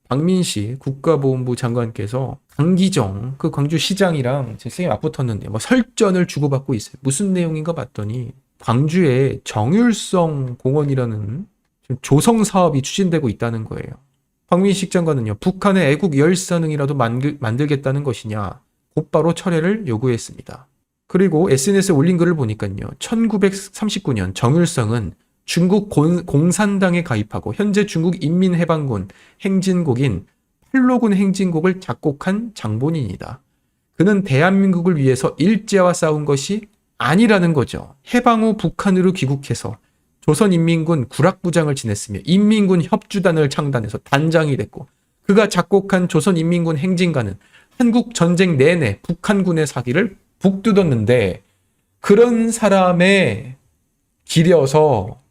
박민식 국가보훈부 장관께서 강기정 그 광주시장이랑 제 세게 맞붙었는데 뭐 설전을 주고받고 있어요. 무슨 내용인가 봤더니 광주에 정율성 공원이라는 조성 사업이 추진되고 있다는 거예요. 박민식 장관은요, 북한의 애국 열사능이라도 만들겠다는 것이냐, 곧바로 철회를 요구했습니다. 그리고 SNS에 올린 글을 보니까요, 1939년 정율성은 중국 공산당에 가입하고 현재 중국 인민해방군 행진곡인 팔로군 행진곡을 작곡한 장본인이다. 그는 대한민국을 위해서 일제와 싸운 것이 아니라는 거죠. 해방 후 북한으로 귀국해서 조선인민군 구락부장을 지냈으며 인민군 협주단을 창단해서 단장이 됐고, 그가 작곡한 조선인민군 행진가는 한국 전쟁 내내 북한군의 사기를 북돋았는데, 그런 사람의 길이어서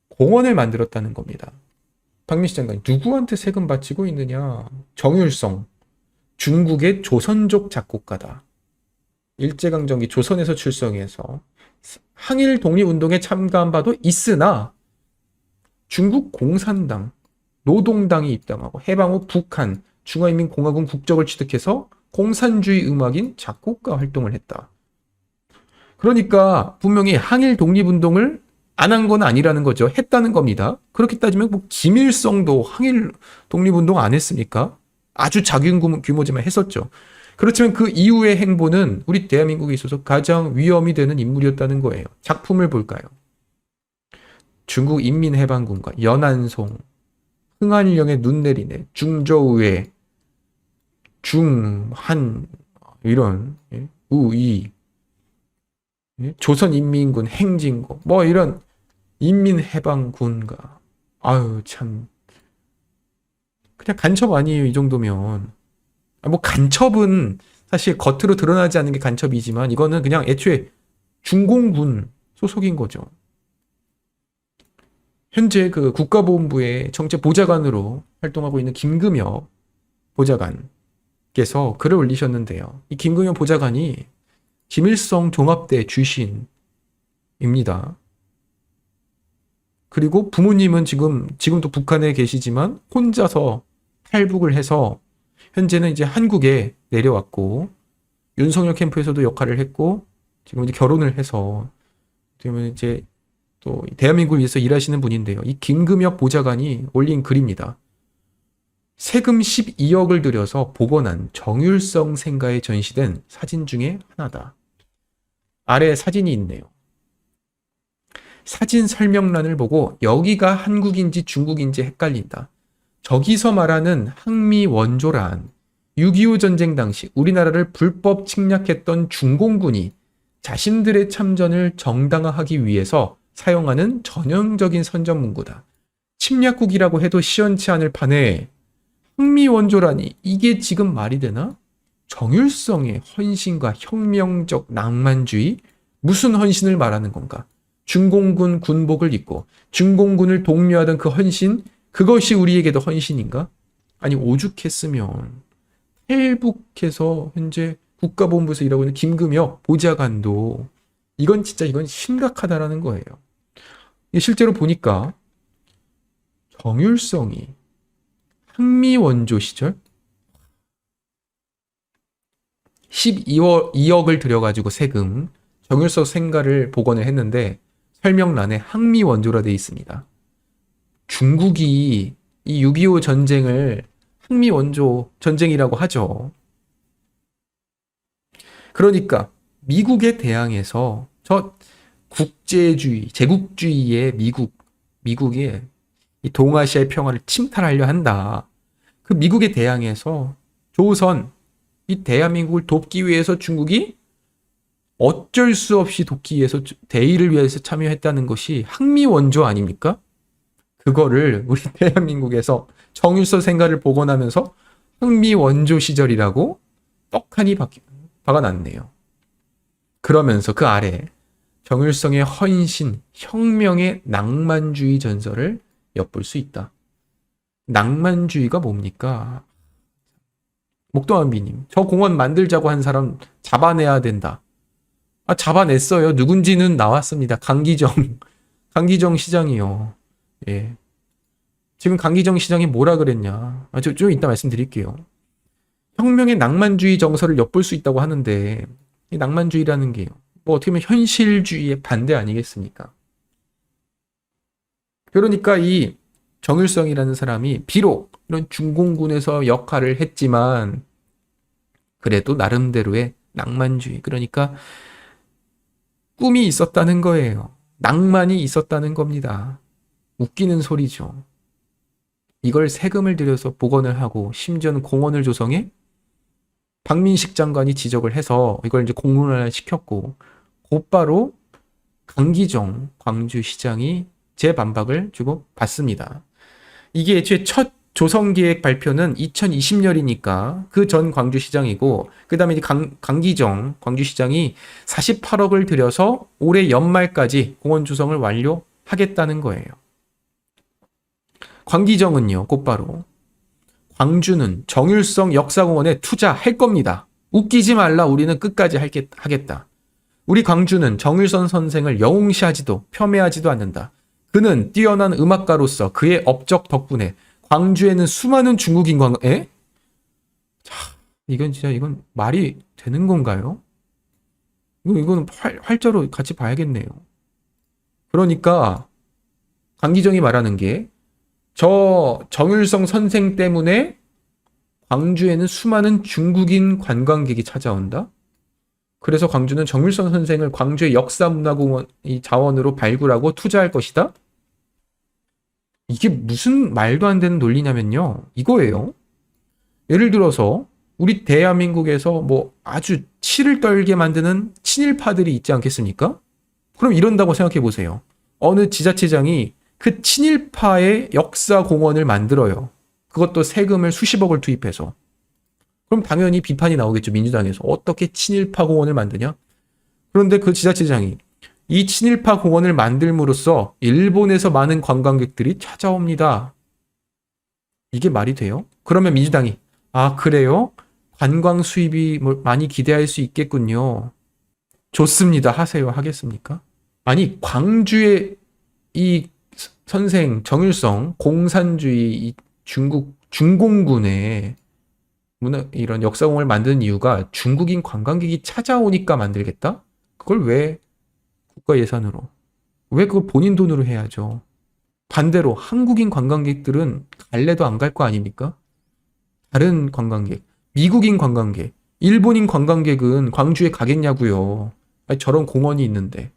공원을 만들었다는 겁니다. 박민식 장관이 누구한테 세금 바치고 있느냐? 정율성, 중국의 조선족 작곡가다. 일제강점기 조선에서 출성해서 항일 독립운동에 참가한 바도 있으나 중국 공산당, 노동당이 입당하고 해방 후 북한, 중화인민공화국 국적을 취득해서 공산주의 음악인 작곡가 활동을 했다. 그러니까 분명히 항일 독립운동을 안 한 건 아니라는 거죠. 했다는 겁니다. 그렇게 따지면 뭐 김일성도 항일 독립운동 안 했습니까? 아주 작은 규모지만 했었죠. 그렇지만 그 이후의 행보는 우리 대한민국에 있어서 가장 위험이 되는 인물이었다는 거예요. 작품을 볼까요? 중국 인민해방군과 연안송, 흥한령의 눈 내리네, 중저우의 중한 이런 우이, 조선인민군 행진곡, 뭐 이런 인민해방군가, 아유 참 그냥 간첩 아니에요 이 정도면. 뭐 간첩은 사실 겉으로 드러나지 않는 게 간첩이지만 이거는 그냥 애초에 중공군 소속인 거죠. 현재 그 국가보훈부의 정책 보좌관으로 활동하고 있는 김금엽 보좌관께서 글을 올리셨는데요. 이 김금엽 보좌관이 김일성 종합대 출신입니다. 그리고 부모님은 지금도 북한에 계시지만 혼자서 탈북을 해서 현재는 이제 한국에 내려왔고, 윤석열 캠프에서도 역할을 했고, 지금 이제 결혼을 해서, 그러면 이제 또 대한민국을 위해서 일하시는 분인데요. 이 김금엽 보좌관이 올린 글입니다. 세금 12억을 들여서 복원한 정율성 생가에 전시된 사진 중에 하나다. 아래 사진이 있네요. 사진 설명란을 보고 여기가 한국인지 중국인지 헷갈린다. 저기서 말하는 항미 원조란 6.25 전쟁 당시 우리나라를 불법 침략했던 중공군이 자신들의 참전을 정당화하기 위해서 사용하는 전형적인 선전문구다. 침략국이라고 해도 시원치 않을 판에 항미 원조라니, 이게 지금 말이 되나? 정율성의 헌신과 혁명적 낭만주의? 무슨 헌신을 말하는 건가? 중공군 군복을 입고 중공군을 독려하던 그 헌신, 그것이 우리에게도 헌신인가? 아니 오죽했으면 탈북해서 현재 국가보훈부에서 일하고 있는 김금엽 보좌관도 이건 심각하다라는 거예요. 실제로 보니까 정율성이 항미 원조 시절 12억을 들여가지고 세금 정율성 생가를 복원을 했는데 설명란에 항미 원조라 되어 있습니다. 중국이 이 6.25 전쟁을 항미 원조 전쟁이라고 하죠. 그러니까 미국에 대항해서 저 국제주의, 제국주의의 미국이 이 동아시아의 평화를 침탈하려 한다. 그 미국에 대항해서 조선, 이 대한민국을 돕기 위해서 중국이 어쩔 수 없이 돕기 위해서 대의를 위해서 참여했다는 것이 항미 원조 아닙니까? 그거를 우리 대한민국에서 정율성 생가를 복원하면서 항미 원조 시절이라고 떡하니 박아놨네요. 그러면서 그 아래 정율성의 헌신, 혁명의 낭만주의 전설을 엿볼 수 있다. 낭만주의가 뭡니까? 목동한비님, 저 공원 만들자고 한 사람 잡아내야 된다. 잡아냈어요. 누군지는 나왔습니다. 강기정 시장이요. 예. 지금 강기정 시장이 뭐라 그랬냐. 좀 이따 말씀드릴게요. 혁명의 낭만주의 정서를 엿볼 수 있다고 하는데 이 낭만주의라는 게 뭐 어떻게 보면 현실주의의 반대 아니겠습니까? 그러니까 이 정일성이라는 사람이 비록 이런 중공군에서 역할을 했지만 그래도 나름대로의 낭만주의, 그러니까 꿈이 있었다는 거예요. 낭만이 있었다는 겁니다. 웃기는 소리죠. 이걸 세금을 들여서 복원을 하고 심지어는 공원을 조성해 박민식 장관이 지적을 해서 이걸 이제 공론화를 시켰고 곧바로 강기정 광주시장이 재반박을 주고 받습니다. 이게 애초에 첫 조성계획 발표는 2020년이니까 그 전 광주시장이고 그 다음에 강기정 광주시장이 48억을 들여서 올해 연말까지 공원 조성을 완료하겠다는 거예요. 광기정은요 곧바로 광주는 정일성 역사공원에 투자할 겁니다. 웃기지 말라, 우리는 끝까지 하겠다. 우리 광주는 정일선 선생을 영웅시하지도 폄훼하지도 않는다. 그는 뛰어난 음악가로서 그의 업적 덕분에 광주에는 수많은 중국인 이건 진짜 이건 말이 되는 건가요? 이건 활자로 같이 봐야겠네요. 그러니까 강기정이 말하는 게 저 정일성 선생 때문에 광주에는 수많은 중국인 관광객이 찾아온다. 그래서 광주는 정일성 선생을 광주의 역사문화공원 자원으로 발굴하고 투자할 것이다. 이게 무슨 말도 안 되는 논리냐면요. 이거예요. 예를 들어서 우리 대한민국에서 뭐 아주 치를 떨게 만드는 친일파들이 있지 않겠습니까? 그럼 이런다고 생각해 보세요. 어느 지자체장이 그 친일파의 역사공원을 만들어요. 그것도 세금을 수십억을 투입해서. 그럼 당연히 비판이 나오겠죠. 민주당에서. 어떻게 친일파 공원을 만드냐? 그런데 그 지자체장이 이 친일파 공원을 만들므로써 일본에서 많은 관광객들이 찾아옵니다. 이게 말이 돼요? 그러면 민주당이 그래요? 관광 수입이 많이 기대할 수 있겠군요. 좋습니다. 하세요. 하겠습니까? 아니 광주의 이 선생 정일성 공산주의 중국 중공군의 이런 역사공을 만드는 이유가 중국인 관광객이 찾아오니까 만들겠다? 그걸 왜 국가 예산으로? 왜 그걸 본인 돈으로 해야죠? 반대로 한국인 관광객들은 갈래도 안 갈 거 아닙니까? 다른 관광객, 미국인 관광객, 일본인 관광객은 광주에 가겠냐고요. 아니, 저런 공원이 있는데.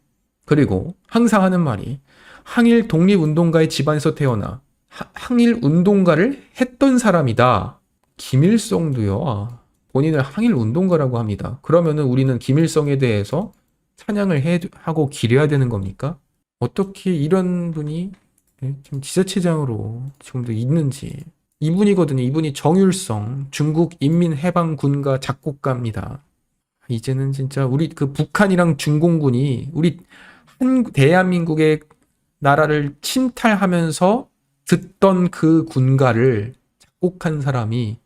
그리고 항상 하는 말이 항일 독립운동가의 집안에서 태어나 항일 운동가를 했던 사람이다. 김일성도요. 본인을 항일 운동가라고 합니다. 그러면은 우리는 김일성에 대해서 찬양을 하고 기려야 되는 겁니까? 어떻게 이런 분이 지금 지자체장으로 지금도 있는지. 이분이거든요. 이분이 정율성 중국 인민해방군가 작곡가입니다. 이제는 진짜 우리 그 북한이랑 중공군이 우리 대한민국의 나라를 침탈하면서 듣던 그 군가를 작곡한 사람이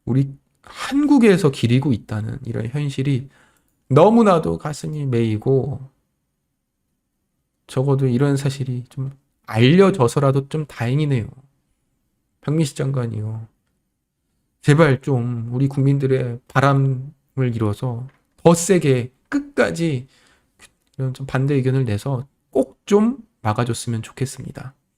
우리 한국에서 기리고 있다는 이런 현실이 너무나도 가슴이 메이고, 적어도 이런 사실이 좀 알려져서라도 좀 다행이네요. 박민식 장관이요. 제발 좀 우리 국민들의 바람을 이뤄서 더 세게 끝까지 이런 좀 반대 의견을 내서 꼭 좀 막아줬으면 좋겠습니다.